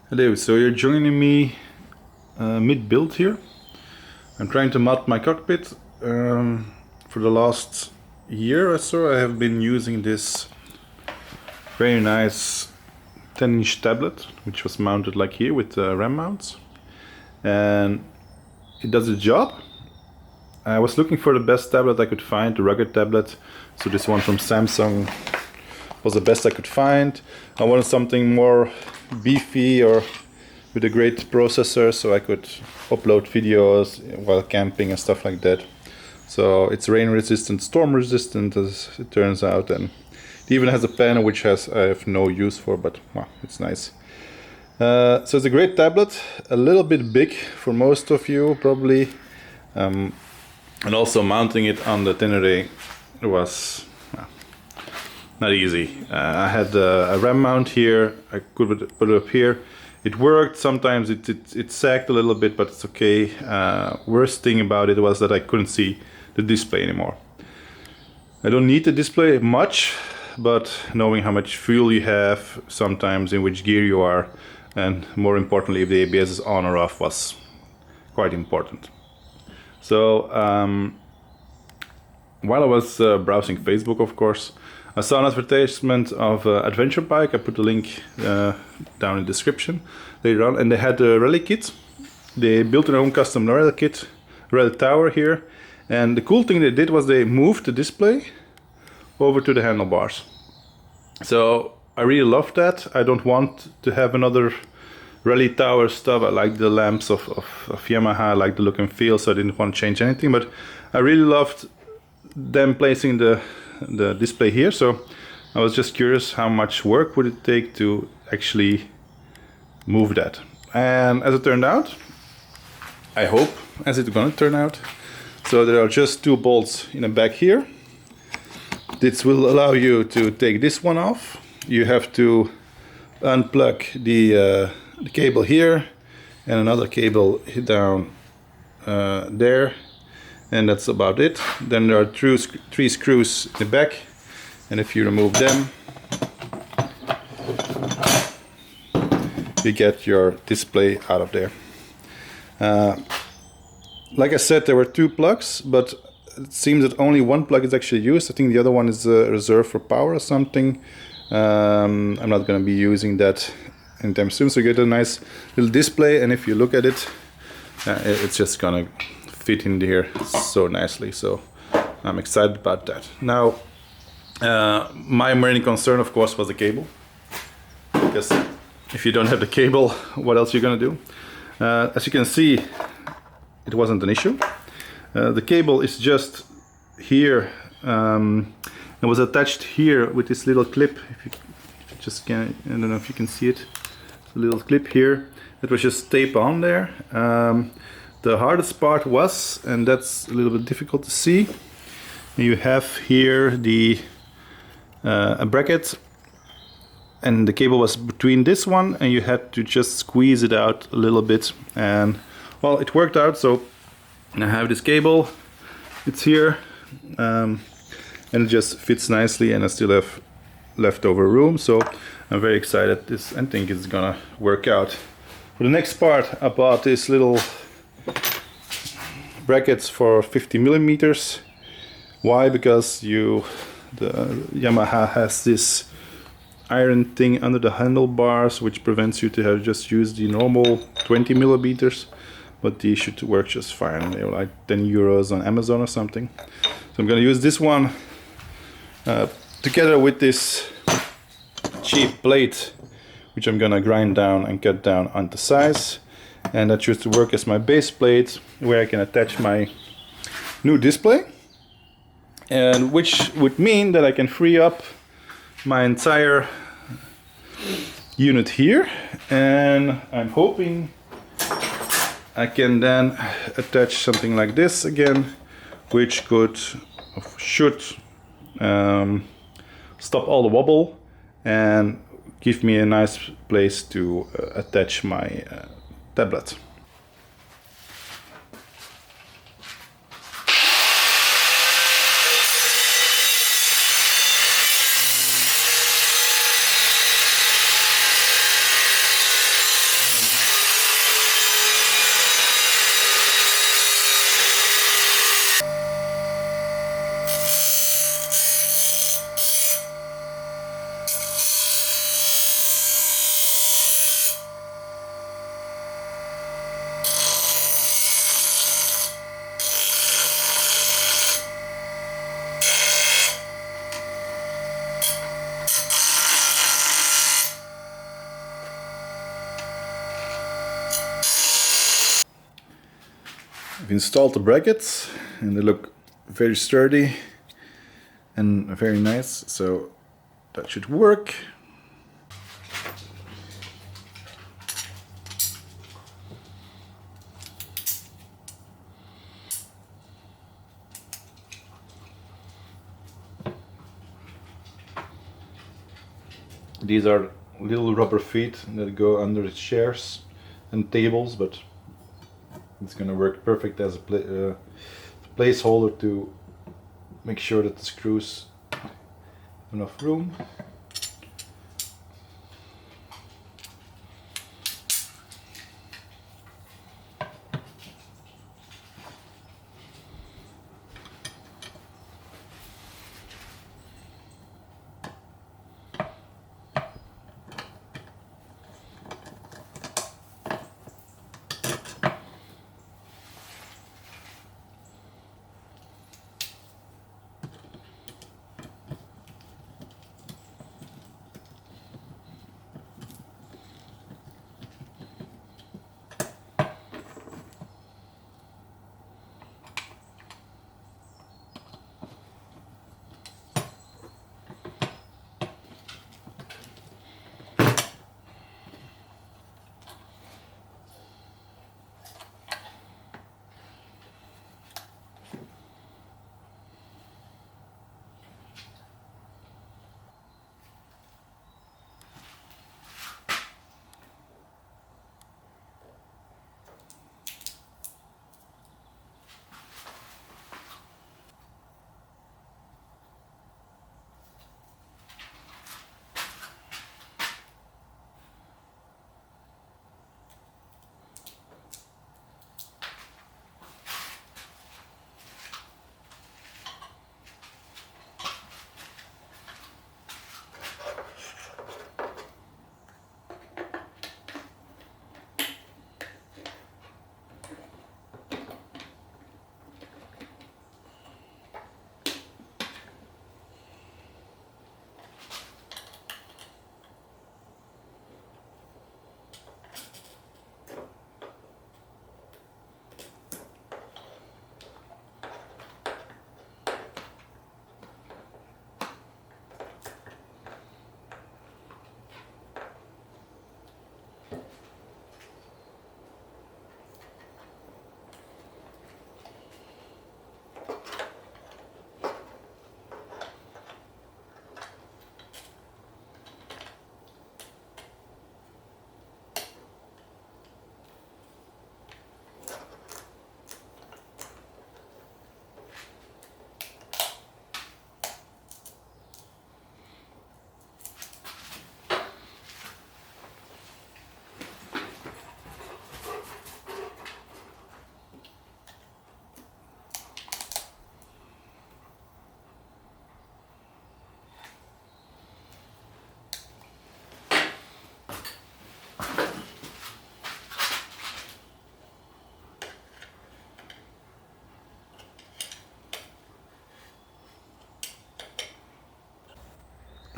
Hello, so you're joining me mid-build here. I'm trying to mod my cockpit. For the last year or so I have been using this very nice 10-inch tablet, which was mounted like here with RAM mounts. And it does its job. I was looking for the best tablet I could find, the rugged tablet. So this one from Samsung was the best I could find. I wanted something more beefy or with a great processor so I could upload videos while camping and stuff like that. So it's rain resistant, storm resistant as it turns out, and it even has a panel which I have no use for, but well, it's nice. So it's a great tablet, a little bit big for most of you probably, and also mounting it on the Tenere was not easy. I had a RAM mount here, I could put it up here. It worked, sometimes it sagged a little bit, but it's okay. Worst thing about it was that I couldn't see the display anymore. I don't need the display much, but knowing how much fuel you have, sometimes in which gear you are, and more importantly if the ABS is on or off was quite important. So while I was browsing Facebook, of course, I saw an advertisement of Adventure Bike. I put the link down in the description later on, and they had a rally kit. They built their own custom rally kit, rally tower here, and the cool thing they did was they moved the display over to the handlebars. So I really love that. I don't want to have another rally tower stuff. I like the lamps of Yamaha, I like the look and feel, so I didn't want to change anything, but I really loved them placing the display here, so I was just curious how much work would it take to actually move that. And as it turned out, I hope as it's gonna turn out, so there are just two bolts in the back here. This will allow you to take this one off. You have to unplug the cable here and another cable down there, and that's about it. Then there are three screws in the back, and if you remove them, you get your display out of there. Like I said, there were two plugs, but it seems that only one plug is actually used. I think the other one is reserved for power or something. I'm not going to be using that anytime soon, so you get a nice little display, and if you look at it, it's just gonna fit in there so nicely, so I'm excited about that. Now my main concern of course was the cable, because if you don't have the cable, what else are you gonna do? As you can see, it wasn't an issue. The cable is just here. It was attached here with this little clip. If you just can, I don't know if you can see it, a little clip here that was just taped on there. The hardest part was, and that's a little bit difficult to see, you have here a bracket, and the cable was between this one, and you had to just squeeze it out a little bit, and well, it worked out. So I have this cable, it's here, and it just fits nicely, and I still have leftover room, so I'm very excited. I think it's gonna work out. For the next part, I bought this little brackets for 50 millimeters. Why? Because the Yamaha has this iron thing under the handlebars which prevents you to have just use the normal 20 millimeters, but these should work just fine. They're like 10 euros on Amazon or something. So I'm gonna use this one together with this cheap plate, which I'm gonna grind down and cut down onto size, and that should work as my base plate where I can attach my new display, and which would mean that I can free up my entire unit here, and I'm hoping I can then attach something like this again, which should stop all the wobble and give me a nice place to attach my tablet. I've installed the brackets and they look very sturdy and very nice, so that should work. These are little rubber feet that go under the chairs and tables, but it's gonna work perfect as a placeholder to make sure that the screws have enough room.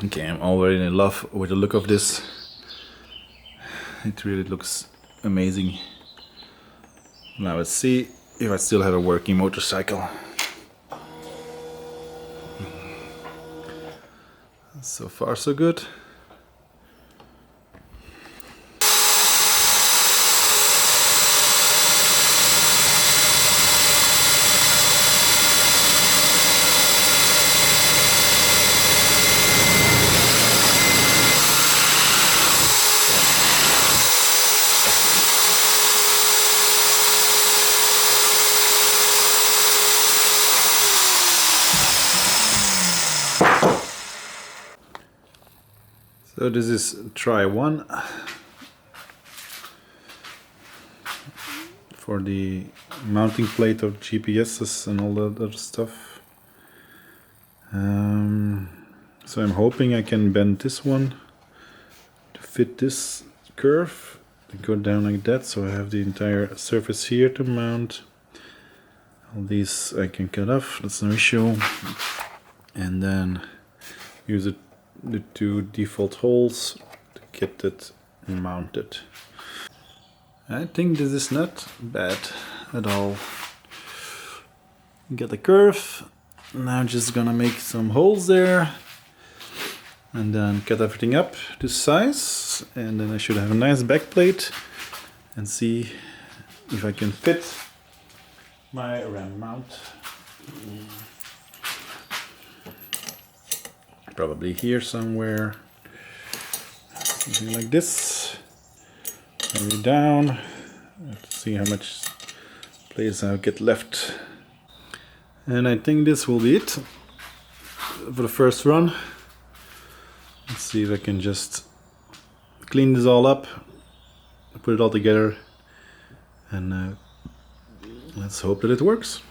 Okay, I'm already in love with the look of this. It really looks amazing. Now let's see if I still have a working motorcycle. So far so good. So this is try one for the mounting plate of GPSs and all that other stuff. So I'm hoping I can bend this one to fit this curve, to go down like that, so I have the entire surface here to mount. All these I can cut off, that's no issue. And then use the two default holes to get it mounted. I think this is not bad at all. Get the curve. Now just gonna make some holes there and then cut everything up to size, and then I should have a nice back plate and see if I can fit my ram mount. Probably here somewhere, something like this. Maybe down. Let's see how much place I'll get left. And I think this will be it for the first run. Let's see if I can just clean this all up, put it all together, and let's hope that it works.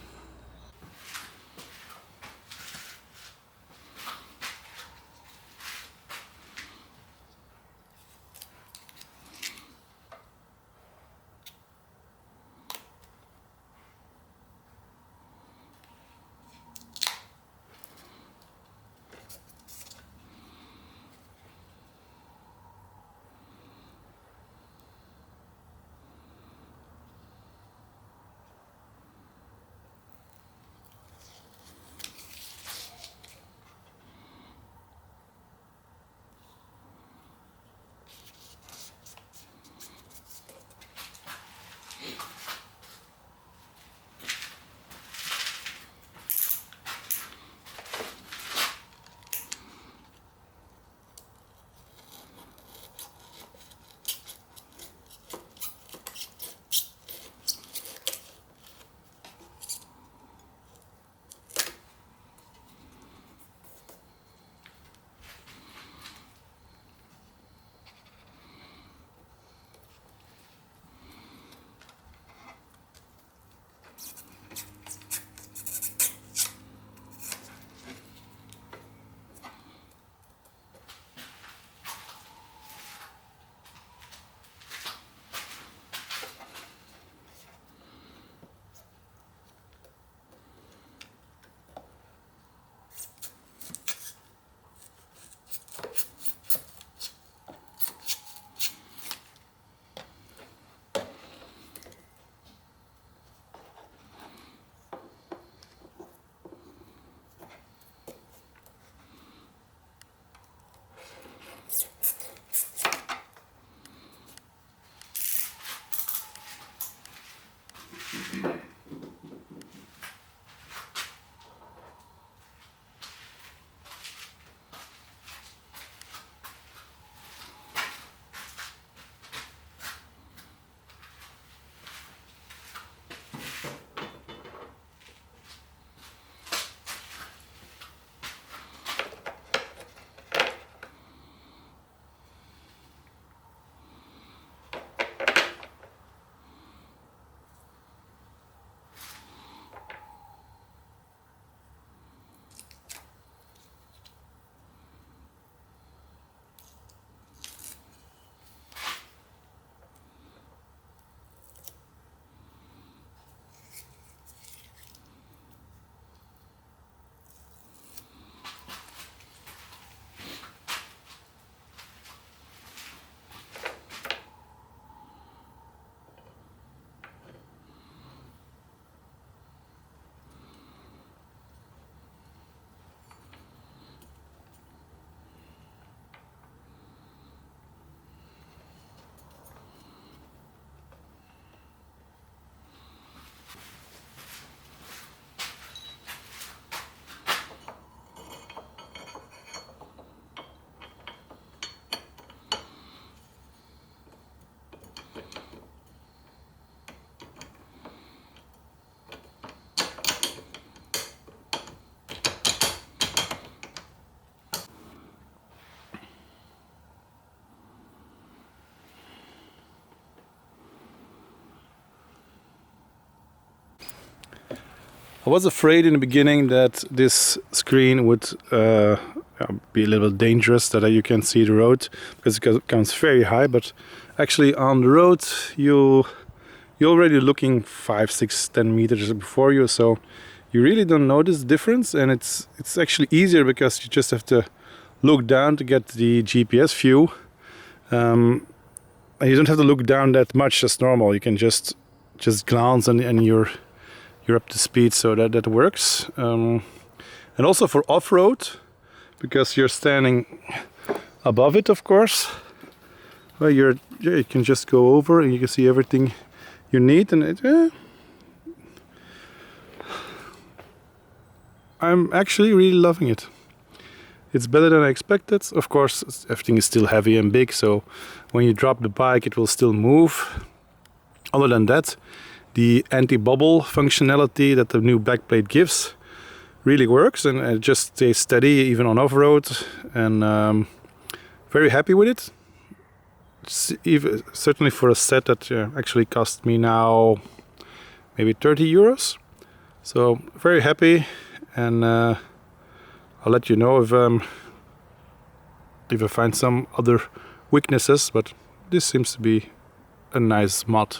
I was afraid in the beginning that this screen would be a little dangerous, that you can see the road because it comes very high, but actually on the road you're already looking 5, 6, 10 meters before you, so you really don't notice the difference, and it's actually easier because you just have to look down to get the GPS view. And you don't have to look down that much as normal. You can just glance and you're you're up to speed, so that works. And also for off-road, because you're standing above it, of course. Well, you can just go over and you can see everything you need, and I'm actually really loving it. It's better than I expected. Of course, everything is still heavy and big, so when you drop the bike it will still move. Other than that, the anti-bobble functionality that the new backplate gives really works, and it just stays steady even on off-road, and very happy with it. Certainly for a set that actually cost me now maybe 30 euros. So very happy, and I'll let you know if I find some other weaknesses, but this seems to be a nice mod.